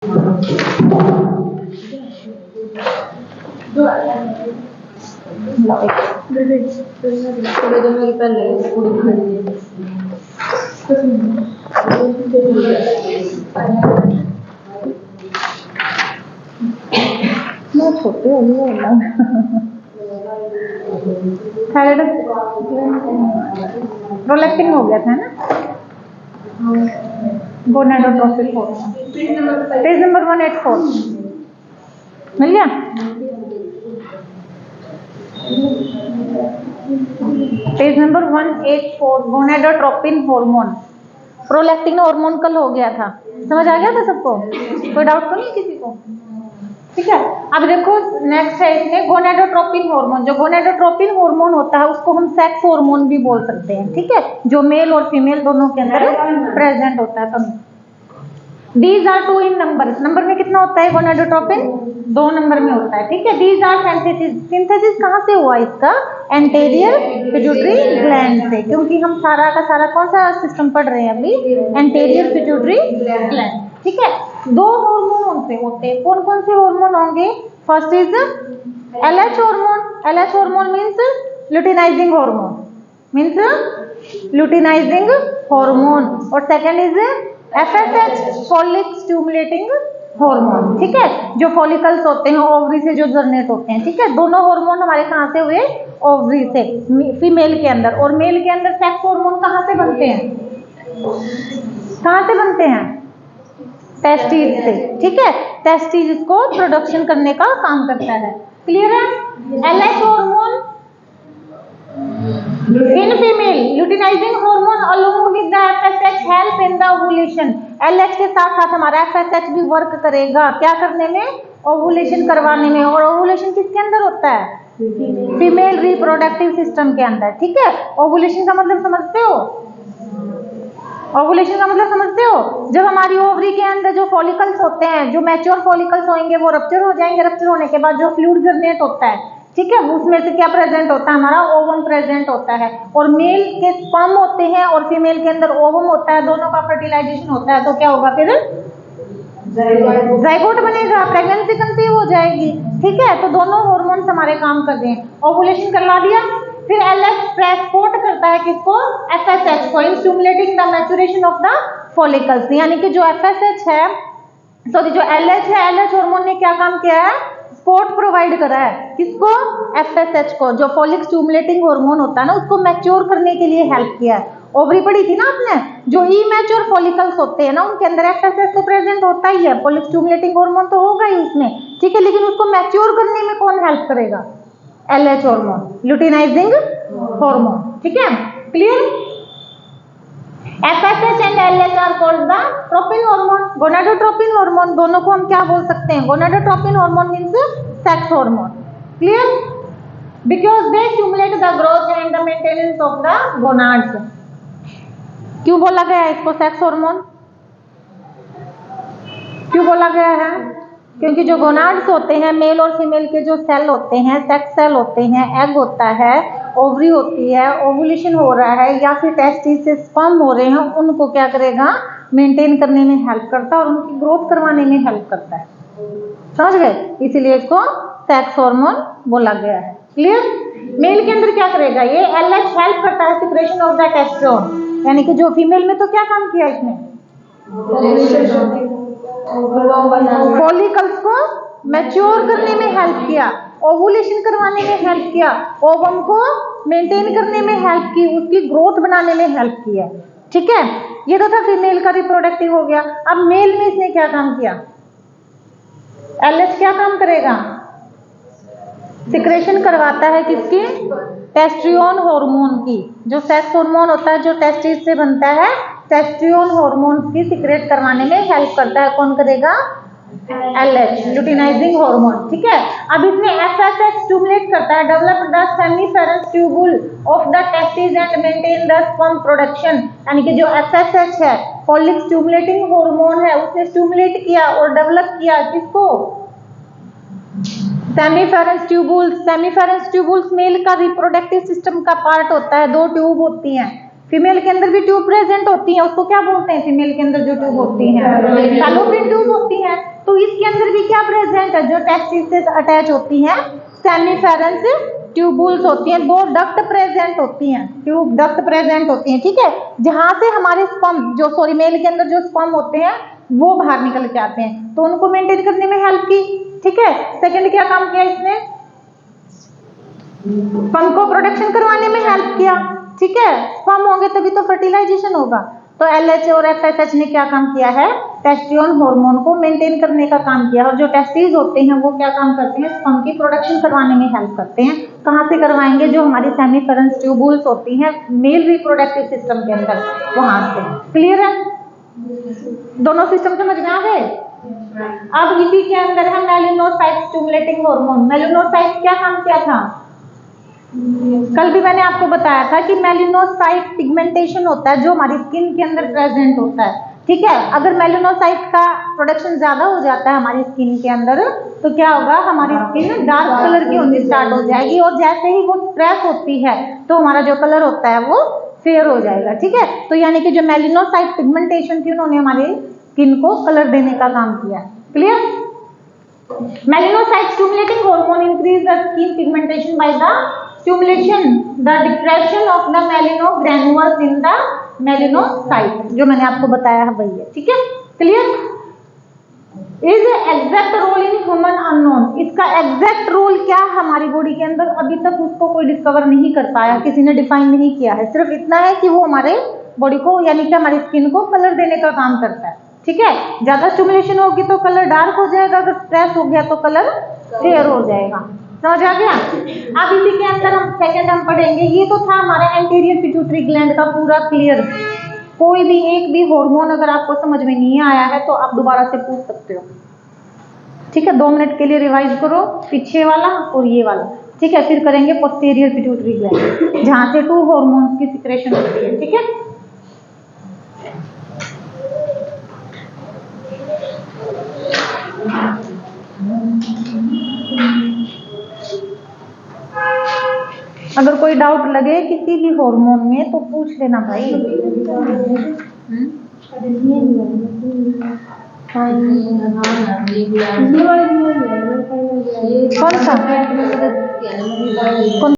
छोटे हो प्रोलैक्टिन हो गया था ना, गोनाडोट्रोपिक हार्मोन। पेज नंबर 184 मिल गया। Page number 184 gonadotropin hormone. Prolactin hormone कल हो गया था, समझ आ गया था सबको? कोई डाउट तो नहीं किसी को? ठीक है। अब देखो नेक्स्ट है इसमें गोनाडोट्रोपिन हार्मोन। जो गोनाडोट्रोपिन हार्मोन होता है उसको हम सेक्स हार्मोन भी बोल सकते हैं, ठीक है, जो मेल और फीमेल दोनों के अंदर प्रेजेंट होता है। तो These are 2 in number। Number में कितना होता है गोनाडोट्रोपिन? 2 नंबर में होता है, ठीक है। These are synthesis। सिंथेसिस कहाँ से हुआ इसका? एंटेरियर पिट्यूटरी ग्लैंड से, क्योंकि हम सारा का सारा कौन सा सिस्टम पढ़ रहे हैं अभी? एंटेरियर पिट्यूटरी ग्लैंड, ठीक है। 2 हार्मोन से होते हैं। कौन कौन से हार्मोन होंगे? First is LH hormone. LH hormone means luteinizing hormone, means luteinizing hormone. और second is FSH follicle stimulating hormone, ठीक है, जो फॉलिकल्स होते हैं ओवरी से जो जनरेट होते हैं, ठीक है। दोनों हार्मोन हमारे कहाँ से हुए? ओवरी से, फीमेल के अंदर। और मेल के अंदर सेक्स हार्मोन कहाँ से बनते हैं? कहाँ से बनते हैं? टेस्टिस से, ठीक है। टेस्टिस को प्रोडक्शन करने का काम करता है। क्लियर है? LH hormone in female luteinizing hormone along with the FSH help in the ovulation। LH के साथ साथ हमारा FSH भी वर्क करेगा क्या करने में? ओवुलेशन करवाने में। और ओवुलेशन किसके अंदर होता है? फीमेल रिप्रोडक्टिव सिस्टम के अंदर, ठीक है। ओवुलेशन का मतलब समझते हो? ओवुलेशन का मतलब समझते हो? जब हमारी ओवरी के अंदर जो फॉलिकल्स होते हैं, जो मैच्योर फॉलिकल्स होंगे वो रप्चर हो जाएंगे। रप्चर होने के बाद जो फ्लूइड जनरेट होता है, ठीक है, उसमें से क्या प्रेजेंट होता है? हमारा ओवम प्रेजेंट होता है। और मेल के स्पर्म होते हैं और फीमेल के अंदर ओवम होता है, दोनों का फर्टिलाइजेशन होता है। तो क्या होगा फिर? जाइगोट बनेगा, प्रेगनेंसी कंसीव हो जाएगी, ठीक है। तो दोनों हार्मोन्स हमारे काम कर रहे हैं। ओवुलेशन करवा दिया, फिर LH ट्रांसपोर्ट करता है किसको? FSH को, in stimulating the maturation of the follicles. यानी कि जो FSH है, सॉरी जो LH है, LH हार्मोन ने क्या काम किया है? सपोर्ट प्रोवाइड करा है किसको? FSH को, जो फॉलिक स्टिमुलेटिंग हार्मोन होता है ना, उसको मैच्योर करने के लिए हेल्प किया है। ओवरी पढ़ी थी ना आपने? जो इमैच्योर फॉलिकल्स होते हैं ना, उनके अंदर FSH तो प्रेजेंट होता ही है, फॉलिक स्टिमुलेटिंग हार्मोन तो होगा ही उसमें, ठीक है। लेकिन उसको मैच्योर करने में कौन हेल्प करेगा? LH हार्मोन, लुटिनाइजिंग हार्मोन, ठीक है। Clear? FSH and LH are called the tropin hormone, gonadotropin hormone. दोनों को हम क्या बोल सकते हैं? Gonadotropin hormone means sex hormone. Clear? Because they stimulate the growth and the maintenance of the gonads. क्यों बोला गया है इसको सेक्स हार्मोन? क्यों बोला गया है? क्योंकि जो गोनाड्स होते हैं, मेल और फीमेल के जो सेल होते हैं, सेक्स सेल होते हैं, एग होता है, ओवरी होती है, ओवुलेशन हो रहा है या फिर टेस्टिस से स्पर्म हो रहे हैं, उनको क्या करेगा? मेंटेन करने में हेल्प करता है और उनकी ग्रोथ करवाने में हेल्प करता है। समझ गए? इसीलिए इसको सेक्स हार्मोन बोला गया है। क्लियर? मेल के अंदर क्या करेगा? ये LH हेल्प करता है सिक्रेशन ऑफ द टेस्टोस्टेरोन। यानी कि जो फीमेल में तो क्या काम किया इसने? फॉलिकल्स को मैच्योर करने में हेल्प किया, ओवुलेशन करवाने में हेल्प किया, ओवम को मेंटेन करने में हेल्प की, उसकी ग्रोथ बनाने में हेल्प किया, ठीक है। ये तो था फीमेल का रिप्रोडक्टिव हो गया। अब मेल में इसने क्या काम किया? LH क्या काम करेगा? सिक्रेशन करवाता है किसकी? टेस्टोस्टेरोन हार्मोन की। जो सेक्स हार्मोन होता है जो टेस्टिस से बनता है, टेस्टोस्टेरोन हार्मोन की सिक्रेट करवाने में हेल्प करता है। कौन करेगा? LH, लुटिनाइजिंग हार्मोन, ठीक है। अब इसमें FSH स्टिमुलेट करता है, develop the seminiferous tubule of the testis and maintain the sperm production. यानी कि जो FSH है, फॉलिक स्टिमुलेटिंग हार्मोन है, उसने स्टिमुलेट किया और डेवलप किया किसको? सेमीफेरस ट्यूबुल्स। सेमीफेरस ट्यूबुल्स मेल का रिप्रोडक्टिव सिस्टम का पार्ट होता है। 2 ट्यूब होती हैं, फीमेल के अंदर भी ट्यूब प्रेजेंट होती है। उसको क्या बोलते हैं? फीमेल के अंदर जो ट्यूब होती हैं फैलोपियन ट्यूब होती हैं। इसके अंदर भी क्या प्रेजेंट है, जो टेस्टिस से अटैच होती हैं सेमीफेरेंस ट्यूबुल्स होती हैं, 2 डक्ट प्रेजेंट होती हैं, ट्यूब डक्ट प्रेजेंट होती हैं, ठीक है, जहां से हमारे स्पर्म मेल के अंदर जो स्पर्म होते हैं वो बाहर निकल के आते हैं, तो उनको मेंटेन करने में हेल्प की, ठीक है। सेकंड क्या काम किया इसने, स्पर्म को प्रोडक्शन करवाने में हेल्प किया, ठीक है, स्पर्म होंगे तभी तो फर्टिलाइजेशन होगा। तो LH और FSH ने क्या काम किया है, टेस्टोस्टेरोन हार्मोन को मेंटेन करने का काम किया, और जो टेस्टिस होते हैं वो क्या काम करते हैं, स्पर्म की प्रोडक्शन करवाने में हेल्प करते हैं। कहाँ से करवाएंगे, जो हमारी सेमीफेरेंस ट्यूबुल्स होती हैं मेल रिप्रोडक्टिव सिस्टम के अंदर, वहां से। क्लियर है, दोनों सिस्टम समझ में आ गए। अब इसी के अंदर है मेलानोसाइट स्टिमुलेटिंग हार्मोन। मेलानोसाइट क्या काम किया था, कल भी मैंने आपको बताया था कि मेलानोसाइट पिगमेंटेशन होता है जो हमारी स्किन के अंदर प्रेजेंट होता है, ठीक है। अगर मेलानोसाइट का प्रोडक्शन ज्यादा हो जाता है हमारी स्किन के अंदर, तो क्या होगा, हमारी स्किन डार्क कलर की होनी स्टार्ट हो जाएगी, और जैसे ही वो स्ट्रेस होती है तो हमारा जो कलर होता है वो फेयर हो जाएगा, ठीक है। तो यानी कि जो मेलानोसाइट पिगमेंटेशन थी उन्होंने हमारे स्किन को कलर देने का काम किया। Clear. Melanocyte stimulating hormone increase the skin pigmentation by the stimulation the depression of the melanogranules in the melanocyte, जो मैंने आपको बताया है वही है, ठीक है। Clear. Is exact role in human unknown, इसका एग्जैक्ट रोल क्या हमारी बॉडी के अंदर अभी तक उसको कोई डिस्कवर नहीं कर पाया, किसी ने डिफाइन नहीं किया है, सिर्फ इतना है कि वो हमारे बॉडी को यानी कि हमारी स्किन को कलर देने का काम करता है, ठीक है। ज्यादा स्टिमुलेशन होगी तो कलर डार्क हो जाएगा, अगर स्ट्रेस हो गया तो कलर फेयर हो जाएगा, समझ आ गया। अब इसी के अंदर हम सेकंड हम पढ़ेंगे, ये तो था हमारा एंटीरियर पिट्यूटरी ग्लैंड का पूरा क्लियर। कोई भी एक भी हार्मोन अगर आपको समझ में नहीं आया है तो आप दोबारा से पूछ सकते हो, ठीक है। 2 मिनट के लिए रिवाइज करो, पीछे वाला और ये वाला, ठीक है। फिर करेंगे पोस्टीरियर पिट्यूटरी ग्लैंड, जहां से 2 हार्मोन्स की सिक्रेशन होती है, ठीक है। अगर कोई डाउट लगे किसी भी हार्मोन में तो पूछ लेना भाई। कौन सा